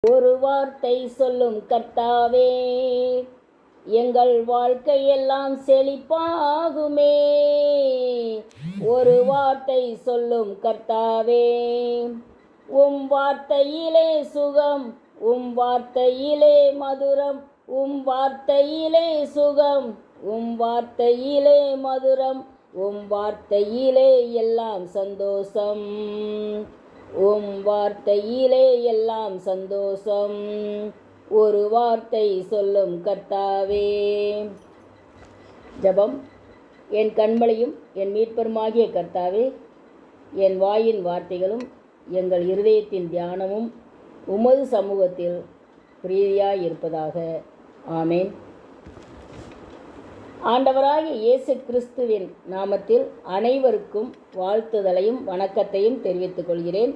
ஒரு வார்த்தை சொல்லும் கர்த்தாவே, எங்கள் வாழ்க்கையெல்லாம் செழிப்பாகுமே. ஒரு வார்த்தை சொல்லும் கர்த்தாவே, உம் வார்த்தையிலே சுகம், உம் வார்த்தையிலே மதுரம், உம் வார்த்தையிலே சுகம், உம் வார்த்தையிலே மதுரம், உம் வார்த்தையிலே எல்லாம் சந்தோஷம், உம் வார்த்தையிலே எல்லாம் சந்தோஷம். ஒரு வார்த்தை சொல்லும் கர்த்தாவே. ஜெபம். என் கண்மலையும் என் மீட்பருமாகிய கர்த்தாவே, என் வாயின் வார்த்தைகளும் எங்கள் இருதயத்தின் தியானமும் உமது சமூகத்தில் பிரீதியாய் இருப்பதாக. ஆமேன். ஆண்டவராகிய இயேசு கிறிஸ்துவின் நாமத்தில் அனைவருக்கும் வாழ்த்துதலையும் வணக்கத்தையும் தெரிவித்துக் கொள்கிறேன்.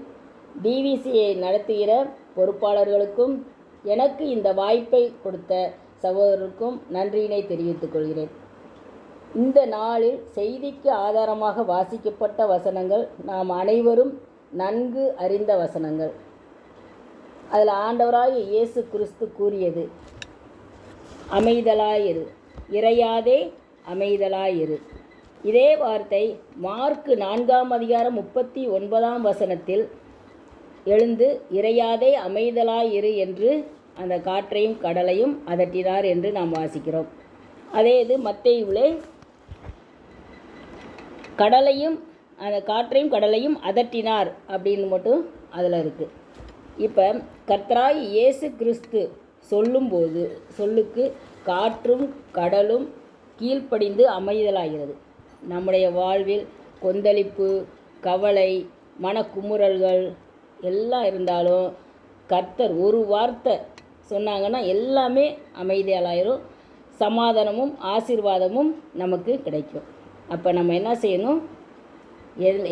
டிவிசியை நடத்துகிற பொறுப்பாளர்களுக்கும் எனக்கு இந்த வாய்ப்பை கொடுத்த சகோதரருக்கும் நன்றியினை தெரிவித்துக் கொள்கிறேன். இந்த நாளில் செய்திக்கு ஆதாரமாக வாசிக்கப்பட்ட வசனங்கள் நாம் அனைவரும் நன்கு அறிந்த வசனங்கள். அதில் ஆண்டவராகிய இயேசு கிறிஸ்து கூறியது, அமைதலாயிரு, இறையாதே அமைதலாயிரு. இதே வார்த்தை மார்க்கு 4:39 வசனத்தில் எழுந்து இறையாதே அமைதலாயிரு என்று அந்த காற்றையும் கடலையும் அதட்டினார் என்று நாம் வாசிக்கிறோம். அதே இது மத்தேயுவிலே கடலையும் அந்த காற்றையும் கடலையும் அதட்டினார் அப்படின்னு மட்டும் அதில் இருக்குது. இப்போ கர்த்தராய் இயேசு கிறிஸ்து சொல்லும்போது சொல்லுக்கு காற்றும் கடலும் கீழ்ப்படிந்து அமைதலாகிறது. நம்முடைய வாழ்வில் கொந்தளிப்பு, கவலை, மனக்குமுறல்கள் எல்லாம் இருந்தாலும் கர்த்தர் ஒரு வார்த்தை சொன்னாங்கன்னா எல்லாமே அமைதியாயிரும், சமாதானமும் ஆசீர்வாதமும் நமக்கு கிடைக்கும். அப்போ நம்ம என்ன செய்யணும்?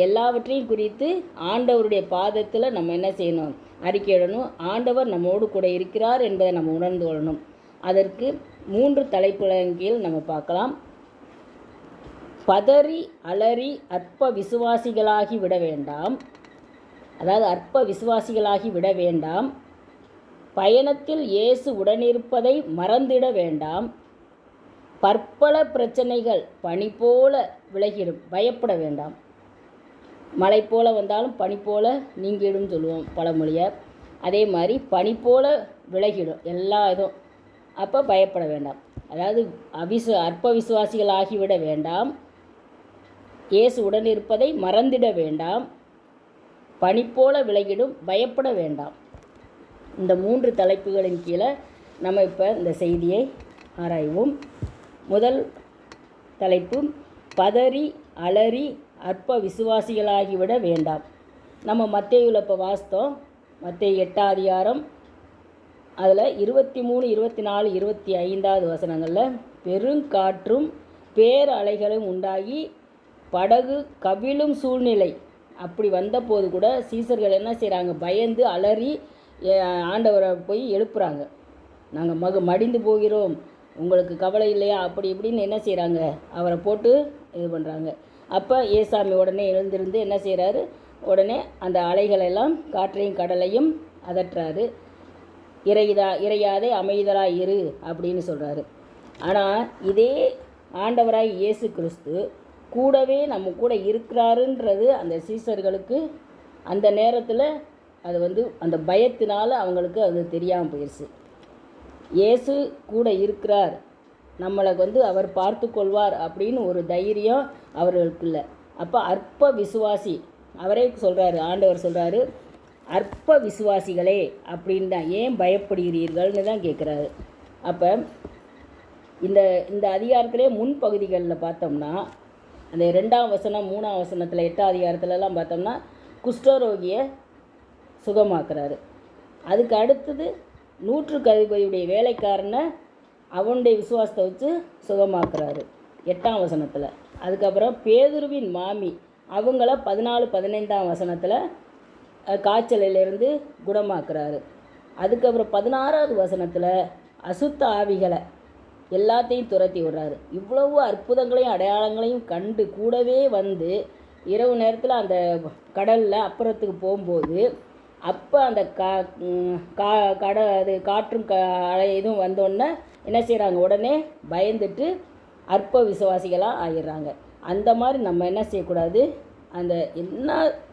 எல்லாவற்றையும் குறித்து ஆண்டவருடைய பாதத்தில் நம்ம என்ன செய்யணும்? அறிக்கையிடணும். ஆண்டவர் நம்மோடு கூட இருக்கிறார் என்பதை நம்ம உணர்ந்து கொள்ளணும். அதற்கு 3 தலைப்புகளின் கீழ் நம்ம பார்க்கலாம். பதறி அலறி அற்ப விசுவாசிகளாகி விட வேண்டாம். அதாவது அற்ப விசுவாசிகளாகி விட வேண்டாம். பயணத்தில் இயேசு உடனிருப்பதை மறந்திட வேண்டாம். பற்பல பிரச்சனைகள் பனி போல விலகிடும், பயப்பட வேண்டாம். மழை போல வந்தாலும் பனி போல நீங்கிடும் சொல்லுவோம் பழமொழியை. அதே மாதிரி பனி போல விலகிடும் எல்லா இதுவும். அப்போ பயப்பட வேண்டாம். அதாவது அற்ப விசுவாசிகள் ஆகிவிட வேண்டாம். இயேசு உடன் இருப்பதை மறந்திட வேண்டாம். பனி போல விலகிடும், பயப்பட வேண்டாம். இந்த 3 தலைப்புகளின் கீழே நம்ம இப்போ இந்த செய்தியை ஆராய்வோம். முதல் தலைப்பு, பதறி அலறி அற்ப விசுவாசிகளாகிவிட வேண்டாம். நம்ம மத்தேயுவில் இப்போ வாசித்தோம். மத்தேயு 8ஆம் அதிகாரம் அதில் 23, 24, 25 வசனங்களில் பெருங்காற்றும் பேரலைகளும் உண்டாகி படகு கவிழும் சூழ்நிலை அப்படி வந்தபோது கூட சீசர்கள் என்ன செய்கிறாங்க? பயந்து அலறி ஆண்டவரை போய் எழுப்புறாங்க. நாங்கள் மடிந்து போகிறோம், உங்களுக்கு கவலை இல்லையா? அப்படி இப்படின்னு என்ன செய்கிறாங்க? அவரை போட்டு இது பண்ணுறாங்க. அப்போ ஏசாமி உடனே எழுந்திருந்து என்ன செய்கிறாரு? உடனே அந்த அலைகளெல்லாம் காற்றையும் கடலையும் அதட்டுறாரு. இறையாதே அமைதலாய் இரு அப்படின்னு சொல்கிறாரு. ஆனால் இதே ஆண்டவராய் இயேசு கிறிஸ்து கூடவே நம்ம கூட இருக்கிறாருன்றது அந்த சீசர்களுக்கு அந்த நேரத்தில் அது அந்த பயத்தினால அவங்களுக்கு அது தெரியாமல் போயிடுச்சு. இயேசு கூட இருக்கிறார், நம்மளை அவர் பார்த்து கொள்வார் அப்படின்னு ஒரு தைரியம் அவர்களுக்கு இல்லை. அப்போ அற்ப விசுவாசி, அவரே சொல்கிறாரு, ஆண்டவர் சொல்கிறாரு, அற்ப விசுவாசிகளே அப்படின்னு தான், ஏன் பயப்படுகிறீர்கள்னு தான் கேட்குறாரு. அப்போ இந்த அதிகாரத்திலே முன்பகுதிகளில் பார்த்தோம்னா அந்த 2ஆம் வசனம் 3ஆம் வசனத்தில் 8ஆம் அதிகாரத்துலலாம் பார்த்தோம்னா குஷ்டரோகியை சுகமாக்குறாரு. அதுக்கு அடுத்தது 100 அதிபதியுடைய வேலைக்காரனை அவனுடைய விசுவாசத்தை வச்சு சுகமாக்குறாரு 8ஆம் வசனத்தில். அதுக்கப்புறம் பேதுருவின் மாமி அவங்கள 14, 15ஆம் வசனத்தில் காய்ச்சலிலிருந்து குணமாக்குறாரு. அதுக்கப்புறம் 16ஆவது வசனத்தில் அசுத்த ஆவிகளை எல்லாத்தையும் துரத்தி விடுறாரு. இவ்வளவு அற்புதங்களையும் அடையாளங்களையும் கண்டு கூடவே இரவு நேரத்தில் அந்த கடலில் அப்புறத்துக்கு போகும்போது அப்போ அந்த கா கட அது காற்றும் அலை இதுவும் வந்தோடனே என்ன செய்கிறாங்க, உடனே பயந்துட்டு அற்ப விசுவாசிகளாக ஆயிடுறாங்க. அந்த மாதிரி நம்ம என்ன செய்யக்கூடாது, அந்த என்ன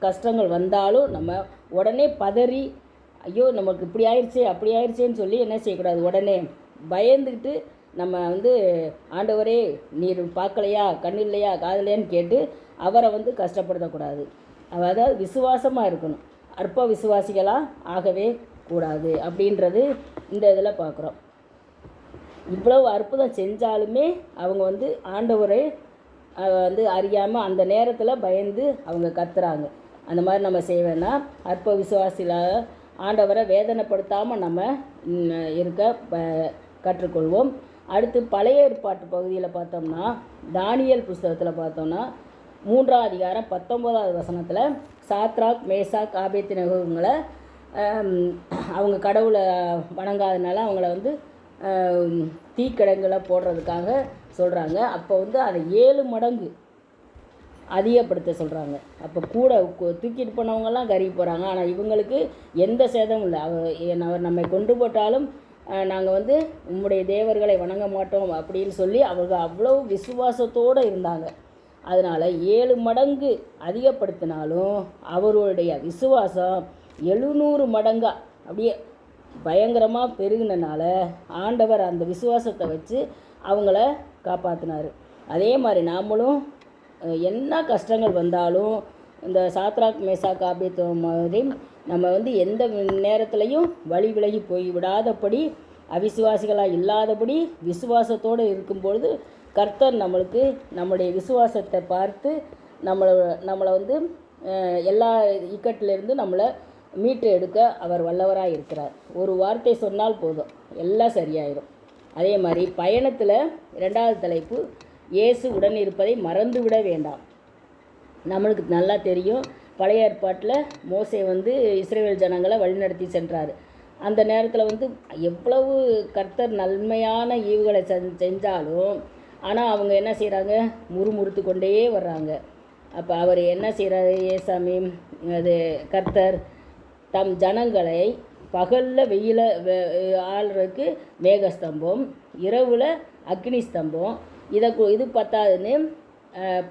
கஷ்டங்கள் வந்தாலும் நம்ம உடனே பதறி ஐயோ நமக்கு இப்படி ஆயிடுச்சே அப்படி ஆயிடுச்சேன்னு சொல்லி என்ன செய்யக்கூடாது, உடனே பயந்துக்கிட்டு நம்ம ஆண்டவரே நீர் பார்க்கலையா, கண்ணு இல்லையா, காதலையான்னு கேட்டு அவரை கஷ்டப்படுத்தக்கூடாது. அதாவது விசுவாசமாக இருக்கணும், அற்ப விசுவாசிகளாக ஆகவே கூடாது அப்படின்றது இந்த இதில் பார்க்குறோம். இவ்வளவு அற்புதம் செஞ்சாலுமே அவங்க ஆண்டவரை அறியாமல் அந்த நேரத்தில் பயந்து அவங்க கத்துறாங்க. அந்த மாதிரி நம்ம செய்வேன்னா அற்ப விசுவாசிகளாக ஆண்டவரை வேதனைப்படுத்தாமல் நம்ம இருக்க கற்றுக்கொள்வோம். அடுத்து பழைய ஏற்பாட்டு பகுதியில் பார்த்தோம்னா தானியேல் புஸ்தகத்தில் பார்த்தோம்னா 3ஆம் அதிகாரம் 19வது வசனத்தில் சாத்ராக் மேசாக் ஆபேத்நேகோங்களை அவங்க கடவுளை வணங்காதனால அவங்கள தீக்கிடங்களை போடுறதுக்காக சொல்கிறாங்க. அப்போ அதை 7 மடங்கு அதிகப்படுத்த சொல்கிறாங்க. அப்போ கூட தூக்கிட்டு போனவங்கெல்லாம் கருகி போகிறாங்க. ஆனால் இவங்களுக்கு எந்த சேதமும் இல்லை. அவர் நம்மை கொண்டு போட்டாலும் நாங்கள் உம்முடைய தேவர்களை வணங்க மாட்டோம் அப்படின்னு சொல்லி அவங்க அவ்வளோ விசுவாசத்தோடு இருந்தாங்க. அதனால் 7 மடங்கு அதிகப்படுத்தினாலும் அவருடைய விசுவாசம் 700 மடங்காக அப்படியே பயங்கரமாக பெருகினால ஆண்டவர் அந்த விசுவாசத்தை வச்சு அவங்கள காப்பாற்றினார். அதே மாதிரி நாமளும் என்ன கஷ்டங்கள் வந்தாலும் இந்த சாத்ராக் மேசாக் ஆபேத் மாதிரி நம்ம எந்த நேரத்துலையும் வழி விலகி போய் விடாதபடி அவிசுவாசிகளாக இல்லாதபடி விசுவாசத்தோடு இருக்கும்பொழுது கர்த்தர் நம்மளுக்கு நம்முடைய விசுவாசத்தை பார்த்து நம்மளை எல்லா இக்கட்டிலிருந்து நம்மளை மீட்டு எடுக்க அவர் வல்லவராக இருக்கிறார். ஒரு வார்த்தை சொன்னால் போதும், எல்லாம் சரியாயிடும். அதே மாதிரி பயணத்தில் 2வது தலைப்பு இயேசு உடன் இருப்பதை மறந்து விட வேண்டாம். நம்மளுக்கு நல்லா தெரியும், பழைய ஏற்பாட்டில் மோசே இஸ்ரவேல் ஜனங்களை வழிநடத்தி சென்றார். அந்த நேரத்தில் எவ்வளவு கர்த்தர் நன்மையான ஈவுகளை செஞ்சாலும் ஆனால் அவங்க என்ன செய்கிறாங்க, முறுமுறுத்து கொண்டே வர்றாங்க. அப்போ அவர் என்ன செய்கிறாரு, ஏசாமி அது கர்த்தர் தம் ஜனங்களை பகலில் வெயில ஆள்றதுக்கு மேகஸ்தம்பம், இரவில் அக்னி ஸ்தம்பம், இது பத்தாதுன்னு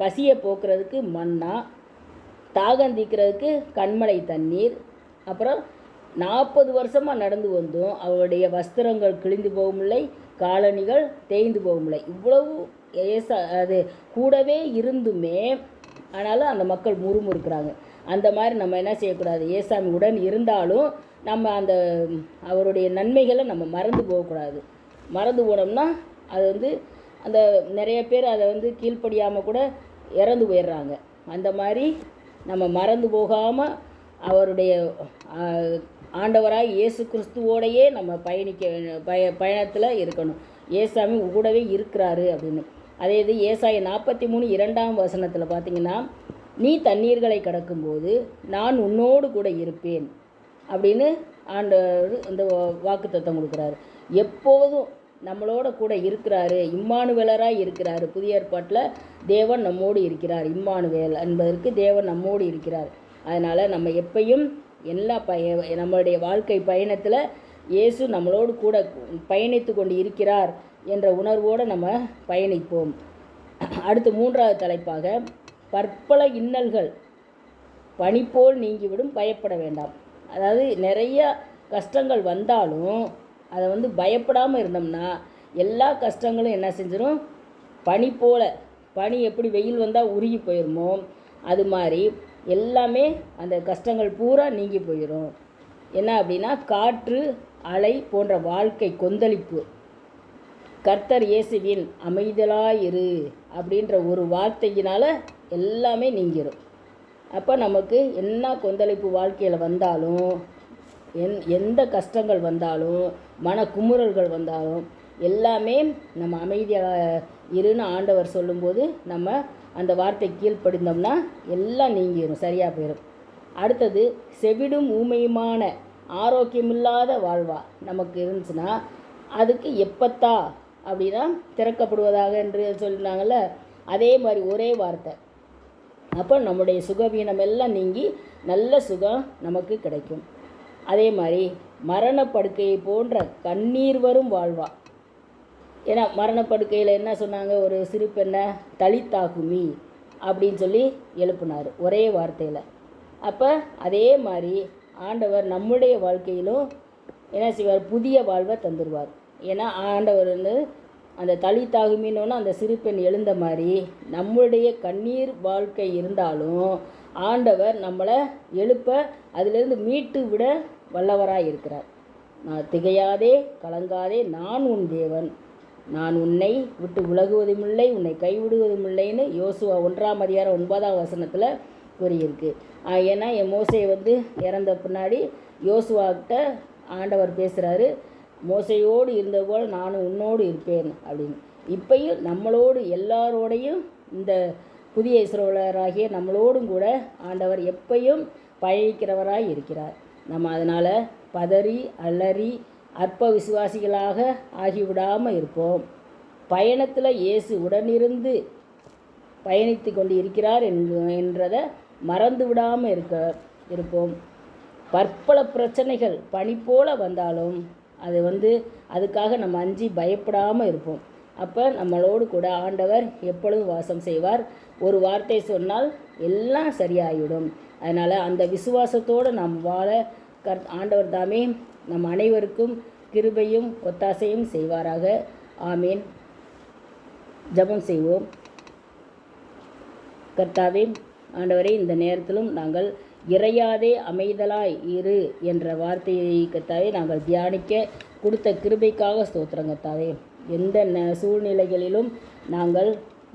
பசியை போக்குறதுக்கு மன்னா, தாகம் தீக்கிறதுக்கு கண்மலை தண்ணீர், அப்புறம் 40 வருஷமாக நடந்து வந்தும் அவருடைய வஸ்திரங்கள் கிழிந்து போகுமில்லை, காலணிகள் தேய்ந்து போகுமில்லை. இவ்வளவு அது கூடவே இருந்துமே ஆனாலும் அந்த மக்கள் முறுமுறுக்கிறாங்க. அந்த மாதிரி நம்ம என்ன செய்யக்கூடாது, ஏசாமி உடன் இருந்தாலும் நம்ம அவருடைய நன்மைகளை நம்ம மறந்து போகக்கூடாது. மறந்து போனோம்னா அது அந்த நிறைய பேர் அதை கீழ்ப்படியாமல் கூட இறந்து போயிடுறாங்க. அந்த மாதிரி நம்ம மறந்து போகாமல் அவருடைய ஆண்டவராய் இயேசு கிறிஸ்துவோடையே நம்ம பயணத்தில் இருக்கணும். ஏசாமி கூடவே இருக்கிறாரு அப்படின்னு. அதே இது ஏசாயா 43:2 வசனத்தில் பார்த்திங்கன்னா, நீ தண்ணீர்களை கடக்கும்போது நான் உன்னோடு கூட இருப்பேன் அப்படின்னு ஆண்டவர் இந்த வாக்குத்தத்தம் கொடுக்குறாரு. எப்போதும் நம்மளோட கூட இருக்கிறாரு, இம்மானுவேலராக இருக்கிறாரு. புதிய ஏற்பாட்டில் தேவன் நம்மோடு இருக்கிறார், இம்மானுவேல் என்பதற்கு தேவன் நம்மோடு இருக்கிறார். அதனால் நம்ம எப்பையும் எல்லா நம்மளுடைய வாழ்க்கை பயணத்தில் இயேசு நம்மளோடு கூட பயணித்து கொண்டு இருக்கிறார் என்ற உணர்வோடு நம்ம பயணிப்போம். அடுத்து 3வது தலைப்பாக பற்பல இன்னல்கள் பனிப்போல் நீங்கிவிடும், பயப்பட வேண்டாம். அதாவது நிறைய கஷ்டங்கள் வந்தாலும் அதை பயப்படாமல் இருந்தோம்னா எல்லா கஷ்டங்களும் என்ன செஞ்சிடும், பனி எப்படி வெயில் வந்தால் உருகி போயிடுமோ அது மாதிரி எல்லாமே அந்த கஷ்டங்கள் பூரா நீங்கி போயிடும். என்ன அப்படின்னா காற்று அலை போன்ற வாழ்க்கை கொந்தளிப்பு கர்த்தர் இயேசுவின் அமைதலாயிரு அப்படின்ற ஒரு வார்த்தையினால் எல்லாமே நீங்கிடும். அப்போ நமக்கு என்ன கொந்தளிப்பு வாழ்க்கையில் வந்தாலும் எந்த கஷ்டங்கள் வந்தாலும் மன குமுறல்கள் வந்தாலும் எல்லாமே நம்ம அமைதியாக இருன்னு ஆண்டவர் சொல்லும்போது நம்ம அந்த வார்த்தை கீழ்ப்படிந்தோம்னா எல்லாம் நீங்கிடும், சரியாக போயிடும். அடுத்தது செவிடும் ஊமையுமான ஆரோக்கியமில்லாத வாழ்வா நமக்கு இருந்துச்சுன்னா அதுக்கு எப்பத்தா அப்படின்னா திறக்கப்படுவதாக என்று சொல்லினாங்கள்ல, அதே மாதிரி ஒரே வார்த்தை. அப்போ நம்முடைய சுகவீனம் எல்லாம் நீங்கி நல்ல சுகம் நமக்கு கிடைக்கும். அதே மாதிரி மரணப்படுக்கையை போன்ற கண்ணீர் வரும் வாழ்வா. ஏன்னா மரணப்படுக்கையில் என்ன சொன்னாங்க, ஒரு சிறு பெண்ணை தலித்தாகுமி அப்படின்னு சொல்லி எழுப்புனார் ஒரே வார்த்தையில். அப்போ அதே மாதிரி ஆண்டவர் நம்முடைய வாழ்க்கையிலும் என்ன செய்வார், புதிய வாழ்வை தந்துடுவார். ஏன்னா ஆண்டவர் வந்து அந்த தலித்தாகுமின்னு அந்த சிறு பெண் எழுந்த மாதிரி நம்முடைய கண்ணீர் வாழ்க்கை இருந்தாலும் ஆண்டவர் நம்மளை எழுப்ப அதிலிருந்து மீட்டு விட வல்லவராக இருக்கிறார். நான் திகையாதே கலங்காதே, நான் உன் தேவன், நான் உன்னை விட்டு விலகுவதுமில்லை, உன்னை கைவிடுவதுமில்லைன்னு யோசுவா 1:9 கூறியிருக்கு. ஏன்னா என் மோசே வந்து இறந்த பின்னாடி யோசுவாக்கிட்ட ஆண்டவர் பேசுகிறாரு, மோசையோடு இருந்தது போல் நானும் உன்னோடு இருப்பேன் அப்படின்னு. இப்பையும் நம்மளோடு எல்லாரோடையும் இந்த புதிய இஸ்ரவேலராகிய நம்மளோடும் கூட ஆண்டவர் எப்பையும் பயணிக்கிறவராய் இருக்கிறார். நம்ம அதனால் பதறி அலறி அற்ப விசுவாசிகளாக ஆகிவிடாமல் இருப்போம். பயணத்தில் இயேசு உடனிருந்து பயணித்து கொண்டு இருக்கிறார் என்றதை மறந்து விடாமல் இருப்போம். பற்பல பிரச்சனைகள் பனி போல வந்தாலும் அதுக்காக நம்ம அஞ்சி பயப்படாமல் இருப்போம். அப்போ நம்மளோடு கூட ஆண்டவர் எப்பொழுதும் வாசம் செய்வார். ஒரு வார்த்தை சொன்னால் எல்லாம் சரியாகிவிடும். அதனால் அந்த விசுவாசத்தோடு நாம் வாழ ஆண்டவர் தாமே நம் அனைவருக்கும் கிருபையும் ஒத்தாசையும் செய்வாராக. ஆமீன். ஜெபம் செய்வோம். கர்த்தாவே, ஆண்டவரே, இந்த நேரத்திலும் நாங்கள் இறையாதே அமைதலாய் இரு என்ற வார்த்தையை கர்த்தாவே நாங்கள் தியானிக்க கொடுத்த கிருபைக்காக ஸ்தோத்திரம் கர்த்தாவே. எந்த சூழ்நிலைகளிலும் நாங்கள்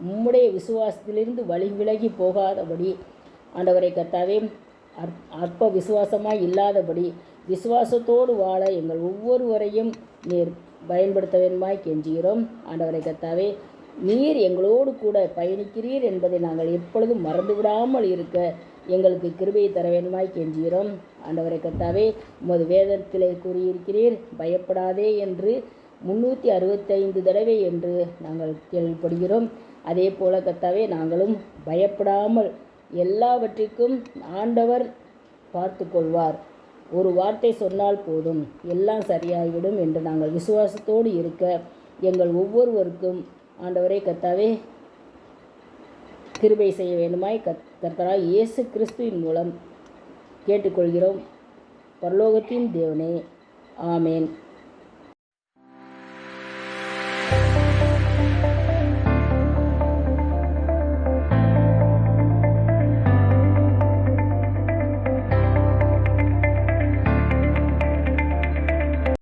உம்முடைய விசுவாசத்திலிருந்து வழி விலகி போகாதபடி ஆண்டவரை கர்த்தாவே அற்ப விசுவாசமாய் இல்லாதபடி விசுவாசத்தோடு வாழ எங்கள் ஒவ்வொருவரையும் நீர் பயன்படுத்த வேண்டுமாய் கெஞ்சுகிறோம். ஆண்டவரை கர்த்தாவே, நீர் எங்களோடு கூட பயணிக்கிறீர் என்பதை நாங்கள் எப்பொழுதும் மறந்துவிடாமல் இருக்க எங்களுக்கு கிருபையை தர வேண்டுமாய் கெஞ்சுகிறோம். ஆண்டவரை கர்த்தாவே, உமது வேதத்திலே கூறியிருக்கிறீர், பயப்படாதே என்று 365 தடவை என்று நாங்கள் கேள்விப்படுகிறோம். அதே போல கர்த்தாவே, நாங்களும் பயப்படாமல் எல்லாவற்றிற்கும் ஆண்டவர் பார்த்து கொள்வார், ஒரு வார்த்தை சொன்னால் போதும் எல்லாம் சரியாகிவிடும் என்று நாங்கள் விசுவாசத்தோடு இருக்க எங்கள் ஒவ்வொருவருக்கும் ஆண்டவரே கர்த்தாவே கிருபை செய்ய வேண்டுமாய் கர்த்தராய் இயேசு கிறிஸ்துவின் மூலம் கேட்டுக்கொள்கிறோம். பரலோகத்தின் தேவனே, ஆமேன்.